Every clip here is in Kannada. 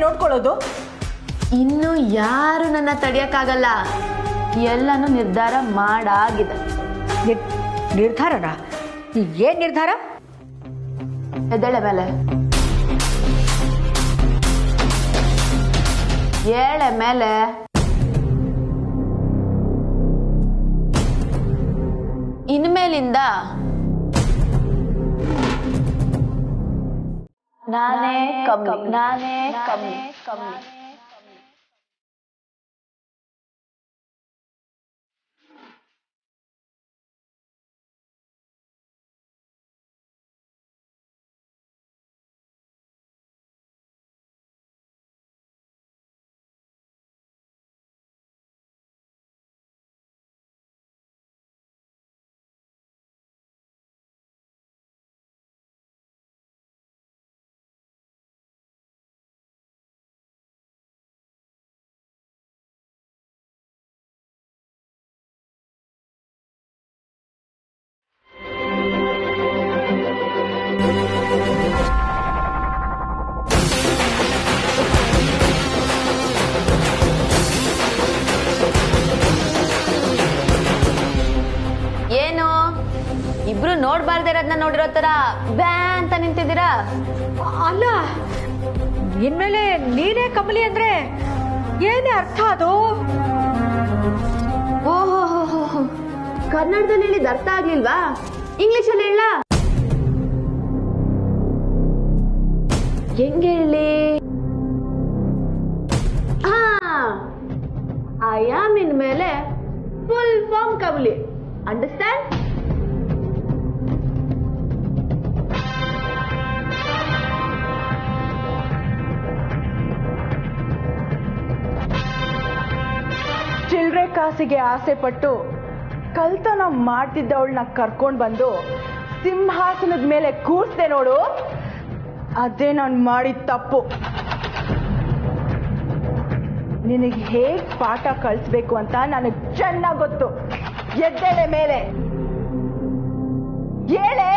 ನೋಡ್ಕೊಳ್ಳೋದು? ಇನ್ನು ಯಾರು ನನ್ನ ತಡೆಯಕ್ಕಾಗಲ್ಲ. ಎಲ್ಲನೂ ನಿರ್ಧಾರ ಮಾಡಾಗಿದೆ. ನಿರ್ಧಾರನಾ? ಏನ್ ನಿರ್ಧಾರ? ಎದ್ದೇಳೆ ಮೇಲೆ ಏಳೆ ಮೇಲೆ. ಇನ್ಮೇಲಿಂದ ನಾನೇ ಕಮ್ಮಿ. ಏನು ಇಬ್ರು ನೋಡ್ಬಾರ್ದೇ ಇರೋದನ್ನ ನೋಡಿರೋ ತರ ಬ್ಯಾ ಅಂತ ನಿಂತಿದ್ದೀರಾ? ಅಲ್ಲ, ಇನ್ಮೇಲೆ ನೀನೇ ಕಮಲಿ ಅಂದ್ರೆ ಏನೇ ಅರ್ಥ ಅದು? ಓಹೋ, ಕನ್ನಡದಲ್ಲಿ ಹೇಳಿದ ಅರ್ಥ ಆಗ್ಲಿಲ್ವಾ? ಇಂಗ್ಲಿಷಲ್ಲಿ ಹೇಳ? ಹೆಂಗೆ ಹೇಳಿ? ಐ ಆಮ್ ಇನ್ಮೇಲೆ ಫುಲ್ ಫಾರ್ಮ್ ಕಮಲಿ. ಅಂಡರ್ಸ್ಟ್ಯಾಂಡ್? ಚಿಲ್ರೆ ಕಾಸಿಗೆ ಆಸೆ ಪಟ್ಟು ಕಳ್ತನ ಮಾಡ್ತಿದ್ದವಳನ್ನ ಕರ್ಕೊಂಡು ಬಂದು ಸಿಂಹಾಸನದ ಮೇಲೆ ಕೂರ್ಸ್ದೆ ನೋಡು, ಅದೇ ನಾನು ಮಾಡಿದ ತಪ್ಪು. ನಿನಗೆ ಹೇಗ್ ಪಾಠ ಕಳಿಸ್ಬೇಕು ಅಂತ ನನಗೆ ಚೆನ್ನಾಗಿ ಗೊತ್ತು. ಎದ್ದೇಳೆ ಮೇಲೆ, ಹೇಳೆ.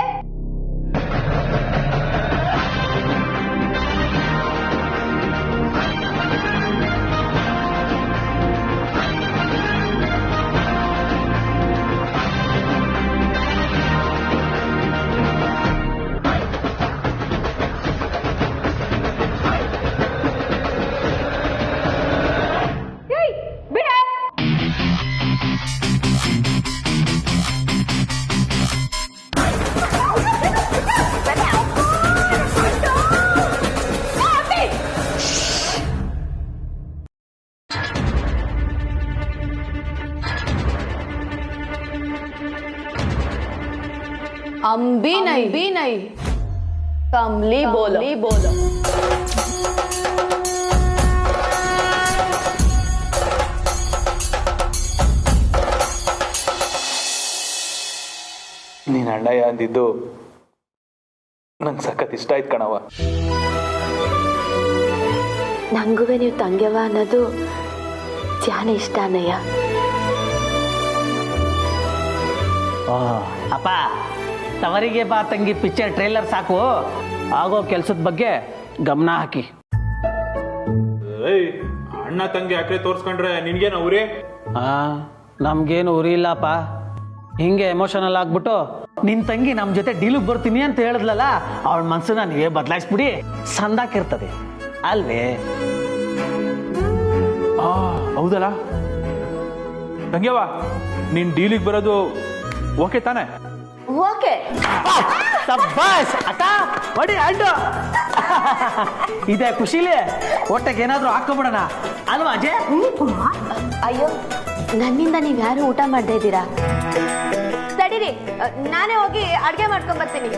अंबी नहीं कमली बोलो। ನೀನ್ ಅಣ್ಣಯ್ಯ ಅಂದಿದ್ದು ನಂಗೆ ಸಖತ್ ಇಷ್ಟ ಆಯ್ತು ಕಣವ. ನಂಗುವೆ ನೀವು ತಂಗ್ಯವ ಅನ್ನೋದು ಜಾನ ಇಷ್ಟ ಅಣ್ಣಯ್ಯ. ಅಪ್ಪ ತವರಿಗೆ ಬಾ ತಂಗಿ ಪಿಕ್ಚರ್ ಟ್ರೇಲರ್ ಸಾಕು, ಆಗೋ ಕೆಲ್ಸದ ಬಗ್ಗೆ ಗಮನ ಹಾಕಿ. ಅಣ್ಣ ತಂಗಿ ಯಾಕೆ ತೋರ್ಸ್ಕೊಂಡ್ರೆ ನಿನ್ಗೇನು ಅವ್ರಿ? ನಮ್ಗೇನು ಉರಿ ಇಲ್ಲಪ್ಪ. ಹಿಂಗೆ ಎಮೋಷನಲ್ ಆಗ್ಬಿಟ್ಟು ನಿನ್ ತಂಗಿ ನಮ್ ಜೊತೆ ಡೀಲಿಗೆ ಬರ್ತೀನಿ ಅಂತ ಹೇಳಿದ್ಲಲ್ಲ, ಅವಳ ಮನ್ಸನ್ನ ನೀವೇ ಬದಲಾಯಿಸ್ಬಿಡಿ, ಸಂದಾಕಿರ್ತದೆ ಅಲ್ವೇ? ಹೌದಲ್ಲ ತಂಗ್ಯವ, ನೀನ್ ಡೀಲಿಗೆ ಬರೋದು ಓಕೆ ತಾನೆ? ಓಕೆ. ಸಬ್ಬಾಸ್ ಅಕ್ಕ, ಹೊಡಿ ಅಂಡು. ಇದೇ ಖುಷಿಲಿ ಹೊಟ್ಟೆಗೆ ಏನಾದ್ರೂ ಹಾಕೋಬಿಡೋಣ ಅಲ್ವಾ ಅಜಯ್? ಅಯ್ಯೋ, ನನ್ನಿಂದ ನೀವ್ಯಾರು ಊಟ ಮಾಡದೇ ಇದ್ದೀರಾ? ತಡೀರಿ, ನಾನೇ ಹೋಗಿ ಅಡ್ಗೆ ಮಾಡ್ಕೊಂಡ್ ಬರ್ತೀನಿ.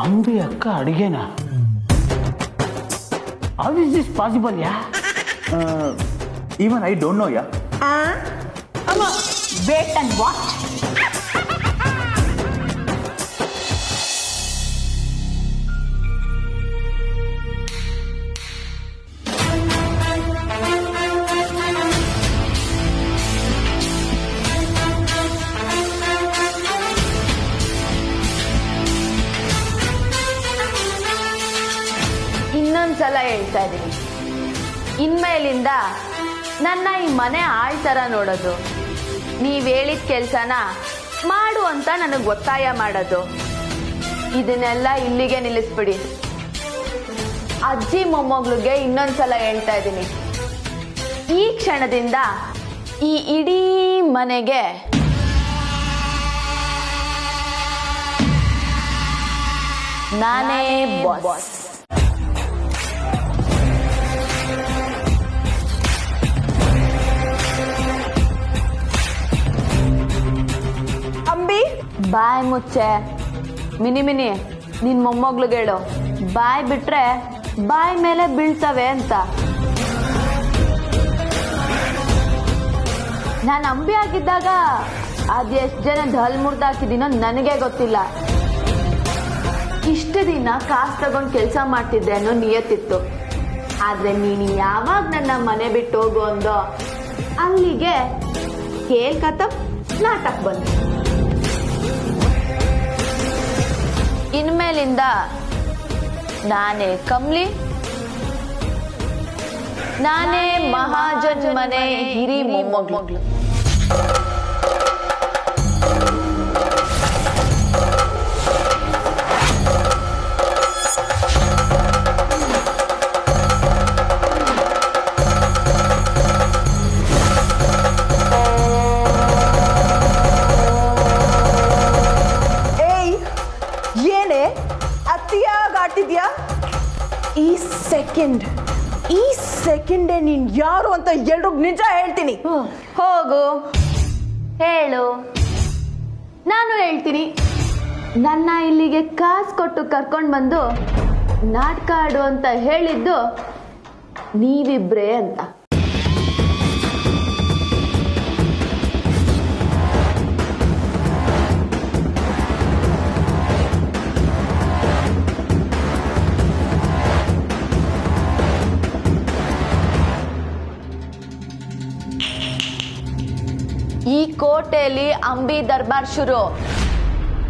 ಅಂಬಿ ಅಕ್ಕ ಅಡಿಗೆನಾ? ಹೌ ಇಸ್ ದಿಸ್ ಪಾಸಿಬಲ್ ಯಾ? ಈವನ್ ಐ ಡೋಂಟ್ ನೋ ಯಾ. Wait and watch. ಹೇಳ್ತಾ ಇದ್ದೀನಿ. ಇನ್ಮೇಲಿಂದ ನನ್ನ ಈ ಮನೆ ಆಳ್ ಥರ ನೋಡೋದು, ನೀವ್ ಹೇಳಿದ ಕೆಲ್ಸನ ಮಾಡು ಅಂತ ನನಗೆ ಒತ್ತಾಯ ಮಾಡೋದು, ಇದನ್ನೆಲ್ಲ ಇಲ್ಲಿಗೆ ನಿಲ್ಲಿಸ್ಬಿಡಿ. ಅಜ್ಜಿ ಮೊಮ್ಮಗಳಿಗೆ ಇನ್ನೊಂದ್ಸಲ ಹೇಳ್ತಾ ಇದ್ದೀನಿ, ಈ ಕ್ಷಣದಿಂದ ಈ ಇಡೀ ಮನೆಗೆ ನಾನೇ ಬಾಸ್. ಅಂಬಿ, ಬಾಯ್ ಮುಚ್ಚೆ. ಮಿನಿ ನಿನ್ ಮೊಮ್ಮಗ್ಳಿಗೆ ಹೇಳು, ಬಾಯ್ ಬಿಟ್ರೆ ಬಾಯ್ ಮೇಲೆ ಬೀಳ್ತವೆ ಅಂತ. ನಾನು ಅಂಬಿ ಆಗಿದ್ದಾಗ ಅದೆಷ್ಟು ಜನ ಹಲ್ ಮುರ್ದಾಕಿದ್ದೀನೋ ನನಗೆ ಗೊತ್ತಿಲ್ಲ. ಇಷ್ಟು ದಿನ ಕಾಸು ತಗೊಂಡು ಕೆಲಸ ಮಾಡ್ತಿದ್ದೆ ಅನ್ನೋ ನಿಯತ್ತಿತ್ತು. ಆದ್ರೆ ನೀನು ಯಾವಾಗ ನನ್ನ ಮನೆ ಬಿಟ್ಟು ಹೋಗು ಅಂದೋ ಅಲ್ಲಿಗೆ ಕೇಳ್ಕತ್ತ ನಾಟಕ ಬಂತು. ಇನ್ಮೇಲಿಂದ ನಾನೇ ಕಮ್ಲಿ, ನಾನೇ ಮಹಾಜನ್ ಮನೆ ಹಿರಿ ಮೊಮ್ಮಗಳು. ಆಡ್ತಿದ್ಯಾ? ಈ ಸೆಕೆಂಡೇ ನೀನ್ ಯಾರು ಅಂತ ಎಲ್ರಿಗೂ ನಿಜ ಹೇಳ್ತೀನಿ. ಹೋಗು ಹೇಳು, ನಾನು ಹೇಳ್ತೀನಿ. ನನ್ನ ಇಲ್ಲಿಗೆ ಕಾಸು ಕೊಟ್ಟು ಕರ್ಕೊಂಡು ಬಂದು ನಾಟಕ ಆಡು ಅಂತ ಹೇಳಿದ್ದು ನೀವಿಬ್ರೇ ಅಂತ. ಈ ಕೋಟೆಯಲ್ಲಿ ಅಂಬಿ ದರ್ಬಾರ್ ಶುರು.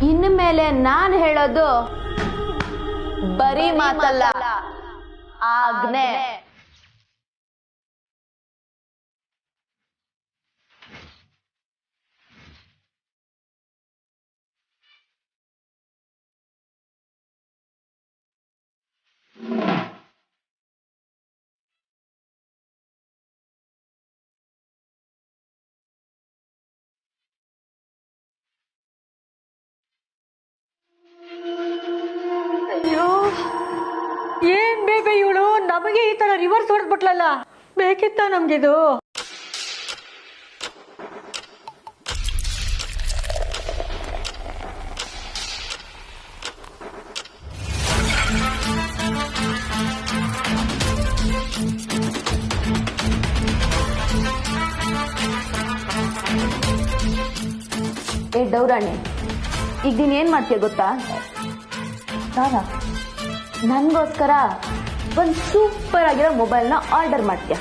ಇನ್ಮೇಲೆ ನಾನು ಹೇಳೋದು ಬರೀ ಮಾತಲ್ಲ, ಆಜ್ಞೆ. ಏನ್ ಬೇಬೆ ಇವಳು ನಮಗೆ ಈ ತರ ರಿವರ್ಸ್ ಹೊಡೆದ್ಬಿಟ್ಲಲ್ಲ, ಬೇಕಿತ್ತ ನಮ್ಗಿದು? ಏ ಡೌರಾಣಿ, ಈಗ ನೀನ್ ಏನ್ ಮಾಡ್ತೀಯ ಗೊತ್ತಾ? ನನ್ಗೋಸ್ಕರ ಒಂದು ಸೂಪರ್ ಆಗಿರೋ ಮೊಬೈಲ್ನ ಆರ್ಡರ್ ಮಾಡ್ತೀಯ.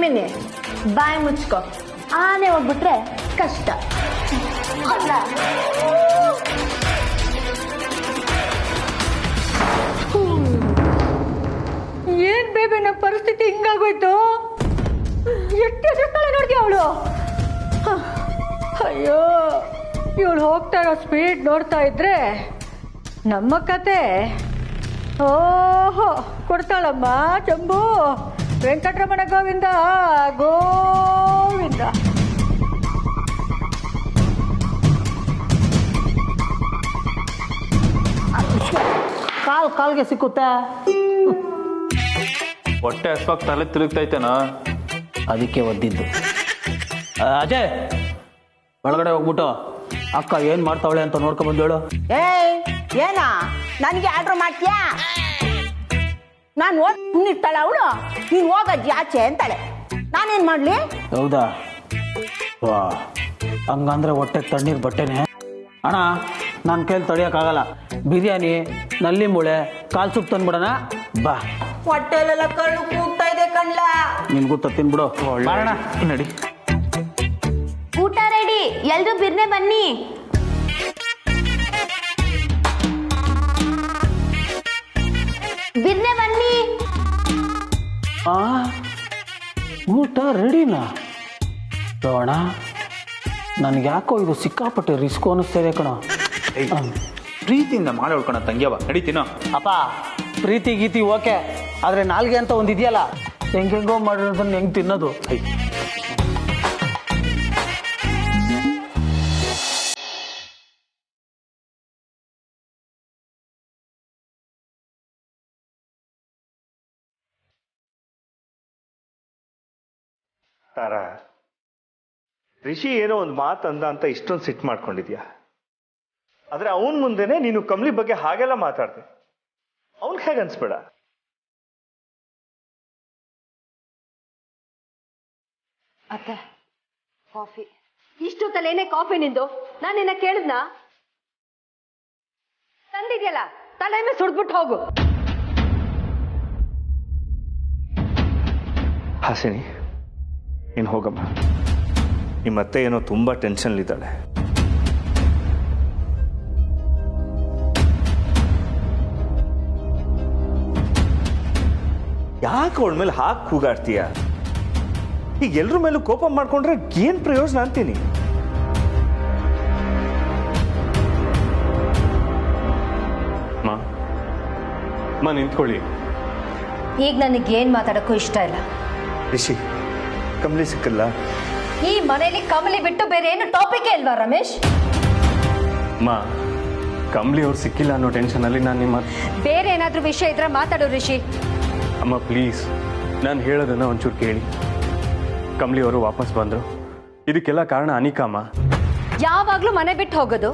ಮಿನಿ ಬಾಯಿ ಮುಚ್ಕೊ, ಆನೆ ಹೋಗ್ಬಿಟ್ರೆ ಕಷ್ಟ. ಏನ್ ಬೇಬೆ ನಮ್ಮ ಪರಿಸ್ಥಿತಿ ಹಿಂಗಾಗೋಯ್ತು? ಎಷ್ಟು ಎದುರ್ತಾಳೆ ನೋಡ್ತೀಯ ಅವಳು. ಅಯ್ಯೋ, ಇವಳು ಹೋಗ್ತಾ ಇರೋ ಸ್ಪೀಡ್ ನೋಡ್ತಾ ಇದ್ರೆ ನಮ್ಮ ಕತೆ. ಓಹೋ, ಕೊಡ್ತಾಳಮ್ಮ ಚಂಬು. ವೆಂಕಟರಮಣ ಗೋವಿಂದ ಗೋವಿಂದ. ಕಾಲ್ಗೆ ಸಿಕ್ಕುತ್ತೆ. ಹೊಟ್ಟೆ ಹಸ್ವಾಗಿ ತಲೆ ತಿರುಗ್ತೈತೆನಾ, ಅದಕ್ಕೆ ಒದ್ದಿದ್ದು. ಅಜಯ್, ಒಳಗಡೆ ಹೋಗ್ಬಿಟ್ಟು ಅಕ್ಕ ಏನ್ ಮಾಡ್ತಾವಳೆ ಅಂತ ನೋಡ್ಕೊಂಡ್ ಬಂದೇಳು. ಏನಾ ನನ್ಗೆ ಆರ್ಡರ್ ಮಾಡ್ತೀಯಾ? ನಾನು ನಿರ್ತಾಳೆ ಅವಳು, ನೀನ್ ಹೋಗಜ್ಜಿ ಆಚೆ ಅಂತಾಳೆ. ನಾನೇನ್ ಮಾಡ್ಲಿ? ಹೌದಾ? ವಾ, ಹಂಗಂದ್ರೆ ಹೊಟ್ಟೆಗೆ ತಣ್ಣೀರ್ ಬಟ್ಟೆನೆ. ಅಣ್ಣ, ನನ್ನ ಕೈಲಿ ತಡಿಯೋಕ್ಕಾಗಲ್ಲ. ಬಿರಿಯಾನಿ, ನಲ್ಲಿ ಮೂಳೆ, ಕಾಲ್ ಸೂಪ್ ತಂದ್ಬಿಡೋಣ ಬಾ. ಹೊಟ್ಟೆಲೆಲ್ಲ ಕಳ್ಳು ಕೂಗ್ತಾ ಇದೆ ಕಣ್ಲ. ನಿನ್ಗೂ ತಿನ್ಬಿಡು. ನಡಿ. ಎಲ್ರು ಬಿರ್ನೆ ಬನ್ನಿ. ಬಿರ್ನೆ ಬನ್ನಿ. ಊಟ ರೆಡಿನಾ? ರೋಣ, ನನ್ಗೆ ಯಾಕೋ ಇದು ಸಿಕ್ಕಾಪಟ್ಟೆ ರಿಸ್ಕ್ ಅನ್ನಿಸ್ತೇನೆ ಕಣ. ಪ್ರೀತಿಯಿಂದ ಮಾಡಿ ಹೊಡ್ಕೊಣ ತಂಗ್ಯವ, ನಡೀತೀನೋ? ಅಪ್ಪ, ಪ್ರೀತಿ ಗೀತಿ ಓಕೆ, ಆದ್ರೆ ನಾಲ್ಗೆ ಅಂತ ಒಂದಿದೆಯಲ್ಲ, ಹೆಂಗೆಂಗೋ ಮಾಡಿರೋದನ್ನ ಹೆಂಗ್ ತಿನ್ನೋದು? ತಾರಾ, ರಿಷಿ ಏನೋ ಒಂದು ಮಾತು ಅಂದ ಅಂತ ಇಷ್ಟೊಂದು ಸಿಟ್ಟು ಮಾಡ್ಕೊಂಡಿದ್ಯಾ? ಆದ್ರೆ ಅವನ್ ಮುಂದೆನೆ ನೀನು ಕಮಲಿ ಬಗ್ಗೆ ಹಾಗೆಲ್ಲ ಮಾತಾಡ್ದೆ. ಅವನ್ಗೆ ಹೇಗೆ ಅನ್ಸ್ಬೇಡ. ಅತ್ತೆ, ಕಾಫಿ. ಇಷ್ಟೊತ್ತಲ್ಲೇನೇ ಕಾಫಿ ನಿಂದು? ನಾನು ನಿನ್ನ ಕೇಳಿದ್ನಾ? ತಂದಿದ್ಯಲ್ಲ, ತಲೆ ಮೇಲೆ ಸುಡ್ಬಿಟ್ಟು ಹೋಗು. ಹಾಸಿನಿ, ನೀನು ಹೋಗಮ್ಮ. ನಿಮ್ಮತ್ತೆ ಏನೋ ತುಂಬಾ ಟೆನ್ಷನ್ಲಿದ್ದಾಳೆ. ಯಾಕೆ ಅವಳ ಮೇಲೆ ಹಾಕಿ ಕೂಗಾಡ್ತೀಯ? ಈಗ ಎಲ್ರ ಮೇಲೂ ಕೋಪ ಮಾಡ್ಕೊಂಡ್ರೆ ಏನ್ ಪ್ರಯೋಜನ ಅಂತೀನಿ. ನಿಂತ್ಕೊಳ್ಳಿ. ಈಗ ನನಗೇನ್ ಮಾತಾಡಕ್ಕೂ ಇಷ್ಟ ಇಲ್ಲ. ರಿಷಿ, ಕಮಲಿ ಸಿಕ್ಕಲ್ಲ. ಈ ಮನೇಲಿ ಕಮಲಿ ಬಿಟ್ಟು ಬೇರೆ ಏನು ಟಾಪಿಕ್ ಇಲ್ವಾ ರಮೇಶ್? ಕಮಲಿ ಅವ್ರು ಸಿಕ್ಕಿಲ್ಲ ಅನ್ನೋ ಟೆನ್ಷನಲ್ಲಿ ನಾನು ನಿಮ್ಮ ಬೇರೆ ಏನಾದ್ರೂ ವಿಷಯ ಇದ್ರೆ ಮಾತಾಡು ರಿಷಿ. ಅಮ್ಮ ಪ್ಲೀಸ್, ನಾನು ಹೇಳೋದನ್ನ ಒಂಚೂರು ಕೇಳಿ. ಕಮಲಿ ಅವರು ವಾಪಸ್ ಬಂದರು, ಇದಕ್ಕೆಲ್ಲ ಕಾರಣ ಅನಿಕಮ್ಮ. ಯಾವಾಗ್ಲೂ ಮನೆ ಬಿಟ್ಟು ಹೋಗೋದು,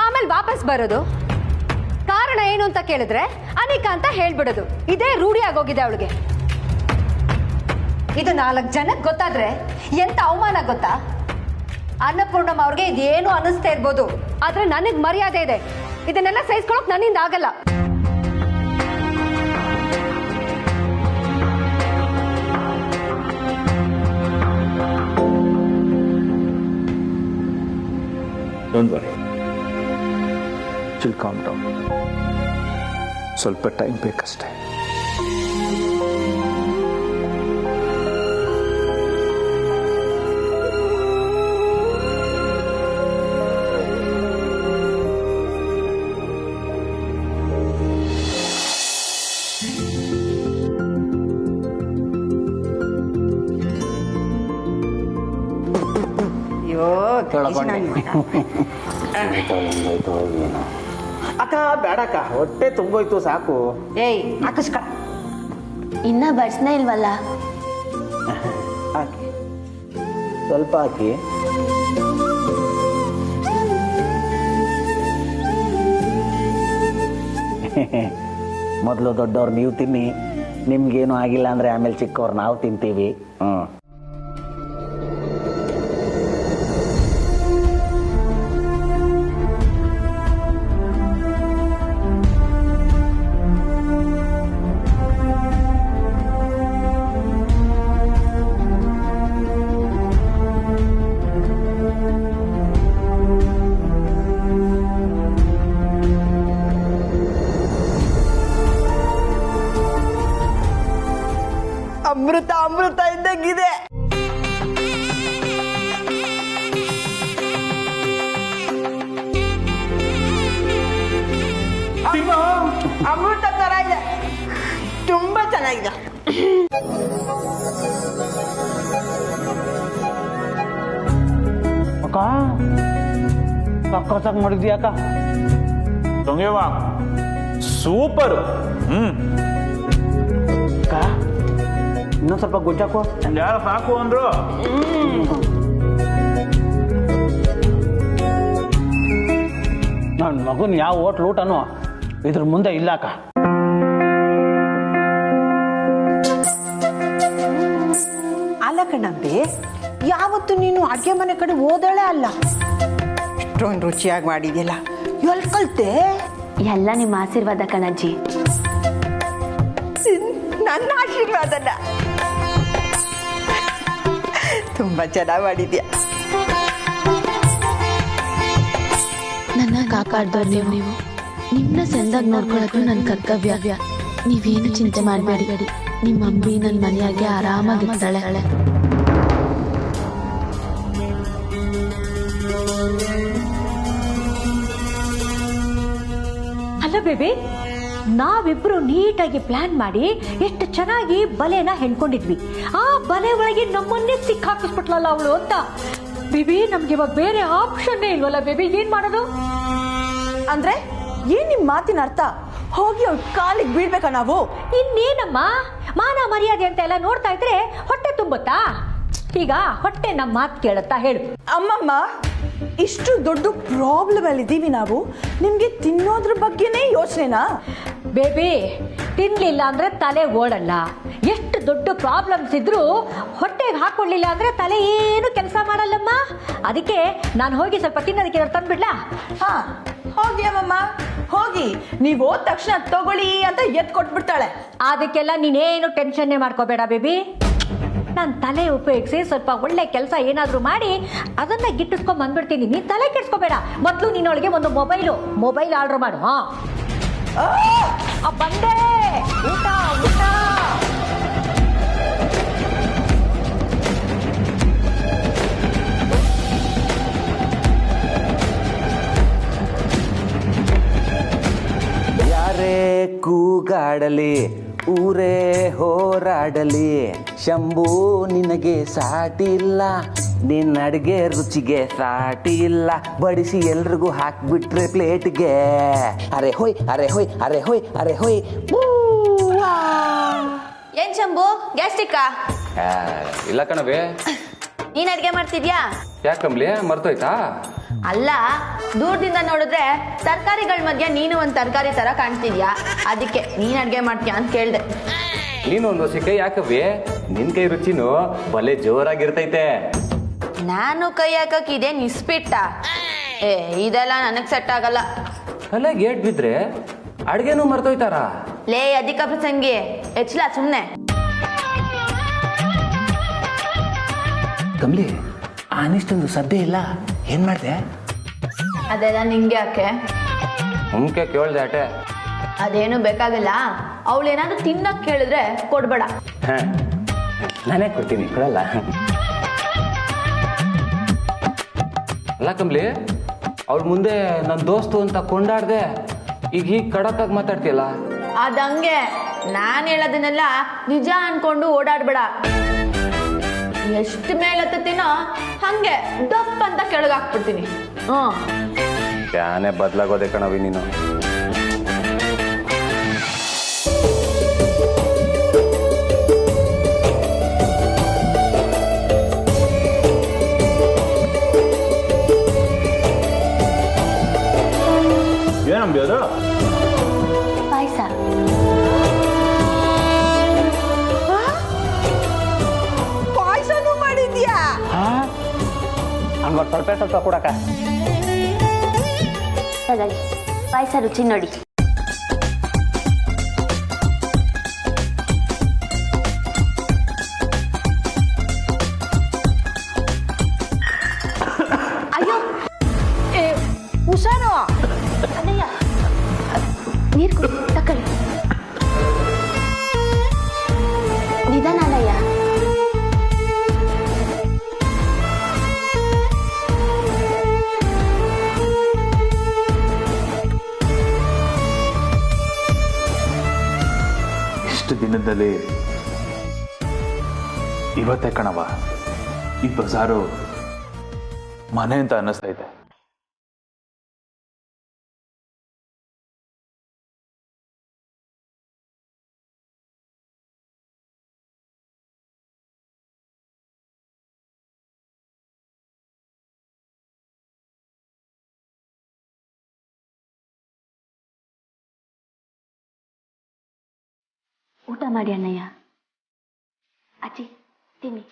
ಆಮೇಲೆ ವಾಪಸ್ ಬರೋದು. ಕಾರಣ ಏನು ಅಂತ ಕೇಳಿದ್ರೆ ಅನಿಕಾ ಅಂತ ಹೇಳ್ಬಿಡೋದು. ಇದೇ ರೂಢಿ ಆಗೋಗಿದೆ ಅವಳಿಗೆ. ಇದು 4 ಜನಕ್ಕೆ ಗೊತ್ತಾದ್ರೆ ಎಂತ ಅವಮಾನ ಗೊತ್ತಾ? ಅನ್ನಪೂರ್ಣಮ್ಮ ಅವ್ರಿಗೆ ಇದೇನು ಅನ್ನಿಸ್ತಾ ಇರ್ಬೋದು, ಆದ್ರೆ ನನಗ್ ಮರ್ಯಾದೆ ಇದೆ. ಇದನ್ನೆಲ್ಲ ಸಹಿಸ್ಕೊಳಕ್ ನನ್ನಿಂದ ಆಗಲ್ಲ. Don't worry, chill, calm down. ಸ್ವಲ್ಪ ಟೈಮ್ ಬೇಕಷ್ಟೇ. ಅಕ್ಕ ಬೇಡಕ್ಕ, ಹೊಟ್ಟೆ ತುಂಬೋಯ್ತು, ಸಾಕು. ಏಯ್ ಹಾಕಿಸ್ಕ. ಇನ್ನ ಬಡ್ಸ್ನೇ ಇಲ್ವಲ್ಲ? ಹಾಕಿ, ಸ್ವಲ್ಪ ಹಾಕಿ. ಮೊದಲು ದೊಡ್ಡವ್ರು ನೀವು ತಿನ್ನಿ, ನಿಮ್ಗೇನು ಆಗಿಲ್ಲ ಅಂದ್ರೆ ಆಮೇಲೆ ಚಿಕ್ಕವ್ರು ನಾವು ತಿಂತೀವಿ. ಅಮೃತ ಅಮೃತ ಇದ್ದಂಗಿದೆ. ಅಮೃತ ತರ ಇದೆ, ತುಂಬಾ ಚೆನ್ನಾಗಿದೆ. ಅಕ್ಕ ಸಕ್ಕತ್ತಾಗಿ ಮಾಡಿದ್ಯಾ ಅಕ್ಕ. ತಂಗ್ಯವ ಸೂಪರ್. ಅಕ್ಕ ಇನ್ನೊಂದು ಸ್ವಲ್ಪ ಗೊಜ್ಜಾಕೋ. ಯಾರು ಸಾಕು ಅಂದ್ರು? ನನ್ನ ಮಗನ್ ಯಾವ ಹೋಟ್ಲ್ ಊಟನೂ ಇದ್ರ ಮುಂದೆ ಇಲ್ಲ ಅಕ್ಕ. ಅಲ್ಲ ಕಣಂಬಿ, ಯಾವತ್ತು ನೀನು ಅಡ್ಗೆ ಮನೆ ಕಡೆ ಹೋದಳೆ ಅಲ್ಲ. ಇಷ್ಟೊಂದು ರುಚಿಯಾಗಿ ಮಾಡಿದ್ಯಲ್ಲ, ಎಲ್ಲಿ ಕಲ್ತೆ? ಎಲ್ಲ ನಿಮ್ಮ ಆಶೀರ್ವಾದ ಕಣಜ್ಜಿ. ನನ್ನ ಆಶೀರ್ವಾದನ. ತುಂಬಾ ಚೆನ್ನಾಗಿ ಮಾಡಿದ್ಯಾ. ನನ್ನ ಕಾಪಾಡ್ದವ್ರು ನೀವು ನಿಮ್ಮನ್ನ ಸಂದಾಗಿ ನೋಡ್ಕೊಳ್ಳೋದು ನನ್ನ ಕರ್ತವ್ಯ. ನೀವೇನು ಚಿಂತೆ ಮಾಡಬೇಡಿ. ನಿಮ್ಮ ಅಮ್ಮಿ ನನ್ನ ಮನೆಯಾಗೆ ಆರಾಮಾಗಿರ್ತಾಳೆ. ಅಲ್ಲ ಬೇಬಿ, ನಾವಿಬ್ರು ನೀಟಾಗಿ ಪ್ಲಾನ್ ಮಾಡಿ ಎಷ್ಟು ಚೆನ್ನಾಗಿ ಬಲೆನ ಹೆಣ್ಕೊಂಡಿದ್ವಿ. ಆ ಬಲೆ ಒಳಗೆ ನಮ್ಮನ್ನೇ ಸಿಕ್ಕಾಕಿಸ್ಬಿಟ್ಲಲ್ಲ ಅವಳು ಅಂತ. ಬೇಬಿ, ನಮ್ಗೆ ಇವಾಗ ಬೇರೆ ಆಪ್ಷನ್ನೇ ಇಲ್ವಲ್ಲ ಬೇಬಿ, ಏನ್ ಮಾಡೋದು? ಅಂದ್ರೆ ಏನ್ ನಿಮ್ ಮಾತಿನ ಅರ್ಥ? ಹೋಗಿ ಅವ್ರ ಕಾಲಿಗೆ ಬೀಳ್ಬೇಕಾ ನಾವು? ಇನ್ನೇನಮ್ಮ, ಮಾನ ಮರ್ಯಾದೆ ಅಂತ ಎಲ್ಲ ನೋಡ್ತಾ ಇದ್ರೆ ಹೊಟ್ಟೆ ತುಂಬುತ್ತಾ? ಈಗ ಹೊಟ್ಟೆ ನಮ್ಮ ಮಾತು ಕೇಳುತ್ತಾ ಹೇಳು? ಅಮ್ಮಮ್ಮ, ಇಷ್ಟು ದೊಡ್ಡ ಪ್ರಾಬ್ಲಮ್ ಅಲ್ಲಿ ಇದೀವಿ ನಾವು. ನಿಮ್ಗೆ ತಿನ್ನೋದ್ರ ಬಗ್ಗೆನೇ ಯೋಚನೆನಾ? ಬೇಬಿ, ತಿನ್ಲಿಲ್ಲ ಅಂದ್ರೆ ತಲೆ ಓಡಲ್ಲ. ಎಷ್ಟು ದೊಡ್ಡ ಪ್ರಾಬ್ಲಮ್ಸ್ ಇದ್ರೂ ಹೊಟ್ಟೆಗೆ ಹಾಕೊಳ್ಳಿಲ್ಲ ಅಂದ್ರೆ ತಲೆ ಏನು ಕೆಲಸ ಮಾಡಲ್ಲಮ್ಮ. ಅದಕ್ಕೆ ನಾನು ಹೋಗಿ ಸ್ವಲ್ಪ ತಿನ್ನೋದಕ್ಕೆ ತಂದ್ಬಿಡ್ಲಾ? ಹಾ, ಹೋಗಿ ಅಮ್ಮಮ್ಮ, ಹೋಗಿ. ನೀವು ಹೋದ ತಕ್ಷಣ ತಗೊಳ್ಳಿ ಅಂತ ಎತ್ ಕೊಟ್ಬಿಡ್ತಾಳೆ. ಅದಕ್ಕೆಲ್ಲ ನೀನೇನು ಟೆನ್ಷನ್ನೇ ಮಾಡ್ಕೋಬೇಡ ಬೇಬಿ. ನಾನು ತಲೆ ಉಪಯೋಗಿಸಿ ಸ್ವಲ್ಪ ಒಳ್ಳೆ ಕೆಲಸ ಏನಾದರೂ ಮಾಡಿ ಅದನ್ನ ಗಿಟ್ಟಿಸ್ಕೊಂಡ್ ಬಂದ್ಬಿಡ್ತೀನಿ. ನೀನ್ ತಲೆ ಕೆಡ್ಸ್ಕೋಬೇಡ. ಮೊದಲು ನಿನ್ನೊಳಗೆ ಒಂದು ಮೊಬೈಲ್ ಆರ್ಡರ್ ಮಾಡು. ಬಂದೆ. ಊಟ ಊಟ. ಯಾರೇ ಕೂಗಾಡಲಿ, ಊರೇ ಹೋರಾಡಲಿ, ಶಂಭು ನಿನಗೆ ಸಾಟಿ ಇಲ್ಲ, ನಿನ್ನ ಅಡುಗೆ ರುಚಿಗೆ ಸಾಟಿ ಇಲ್ಲ, ಬಡಿಸಿ ಎಲ್ರಿಗೂ ಹಾಕ್ಬಿಟ್ರೆ ಪ್ಲೇಟ್ಗೆ. ಅರೆ ಹೋಯ್ ಅರೆ ಹೋಯ್ ಅರೆ ಹೋಯ್ ಅರೆ ಹೋಯ್. ಏನ್ ಶಂಭು, ಗ್ಯಾಸ್ಟ್ರಿಕ್ಕಾ? ಇಲ್ಲ ಕಣವೆ. ನೀನ್ ಅಡ್ಗೆ ಮಾಡ್ತಿದ್ಯಾ? ಯಾಕಂಬ್ಲಿ, ಮರ್ತೋಯ್ತಾ? ಅಲ್ಲ, ದೂರದಿಂದ ನೋಡಿದ್ರೆ ತರಕಾರಿಗಳ ಮಧ್ಯೆ ನೀನು ಒಂದ್ ತರಕಾರಿ ತರ ಕಾಣ್ತಿದ್ಯಾ, ಅದಕ್ಕೆ ನೀನ್ ಅಡ್ಗೆ ಮಾಡ್ತೀಯಾ ಅಂತ ಕೇಳ್ದೆ. ನೀನು ಒಂದು ಸಿಕ್ಕ ಯಾಕವ್ವಿ? ನಿನ್ ಕೈ ರುಚಿನೂ ಬಲೆ ಜೋರಾಗಿರ್ತೈತೆ. ನಾನು ಕೈ ಹಾಕಕ್ ಇದೇನ್ ಇಸ್ಪಿಟ್ಟ? ಇದೆಲ್ಲ ನನಗ್ ಸೆಟ್ ಆಗಲ್ಲ. ಅಲ್ಲ, ಗೇಟ್ ಬಿದ್ರೆ ಅಡ್ಗೆನೂ ಮರ್ತೋಯ್ತಾರ? ಲೇ ಅಧಿಕ ಪ್ರಸಂಗಿ, ಎಚ್ಲ ಸುಮ್ನೆ. ಕಮ್ಲಿ, ಆನಿಷ್ಟೊಂದು ಸದ್ದೆ ಇಲ್ಲ, ಏನ್ ಮಾಡ್ದೆ? ಅದೆಲ್ಲ ನಿಂಗೆ ಯಾಕೆ? ಮುಂಕೆ ಕೇಳ್ದೆ ಅಟೆ. ಅದೇನು ಬೇಕಾಗಿಲ್ಲ. ಅವಳೇನಾದ್ರೂ ತಿನ್ನಕ್ ಕೇಳಿದ್ರೆ ಕೊಡ್ಬೇಡ. ನಾನೇ ಕೊಡ್ತೀನಿ, ಕೊಡಲ್ಲ. ಅಲ್ಲ ಕಮ್ಲಿ, ಅವಳ ಮುಂದೆ ನನ್ನ ದೋಸ್ತು ಅಂತ ಕೊಂಡಾಡ್ದೆ, ಈಗ ಹೀಗೆ ಕಡಕಾಗಿ ಮಾತಾಡ್ತೀಯಲ್ಲ? ಅದಂಗೆ, ನಾನ್ ಹೇಳೋದನ್ನೆಲ್ಲ ನಿಜ ಅನ್ಕೊಂಡು ಓಡಾಡ್ಬೇಡ. ಎಷ್ಟು ಮೇಲತ್ತೀನೋ ಹಂಗೆ ದಪ್ಪ ಅಂತ ಕೆಳಗಾಕ್ಬಿಡ್ತೀನಿ. ಯಾನೇ ಬದಲಾಗೋದೆ ಕಣವಿ ನೀನು. ಏನಂಬಿ ಅದು? ಪಾಯಸ. ಪಾಯಸನೂ ಮಾಡಿದ್ಯಾ? ಹಂಗ ಸ್ವಲ್ಪ ಸ್ವಲ್ಪ ಕೊಡಕ. ಪಾಯಸ ರುಚಿ ನೋಡಿ. ಅಯ್ಯೋ, ಹುಷಾರು. ನೀರು ಕುಡಿ, ತಕೊಳ್ಳಿ. ನಿಧಾನ ಅಲ್ಲಯ್ಯ. ಇಷ್ಟು ದಿನದಲ್ಲಿ ಇವತ್ತೇ ಕಣವ ಈ ಬಜಾರು ಮನೆ ಅಂತ ಅನ್ನಿಸ್ತಾ ಇದೆ. ಊಟ ಮಾಡಿ ಅಣ್ಣಯ್ಯ. ಅಜ್ಜಿ ತಿನ್ನಿ.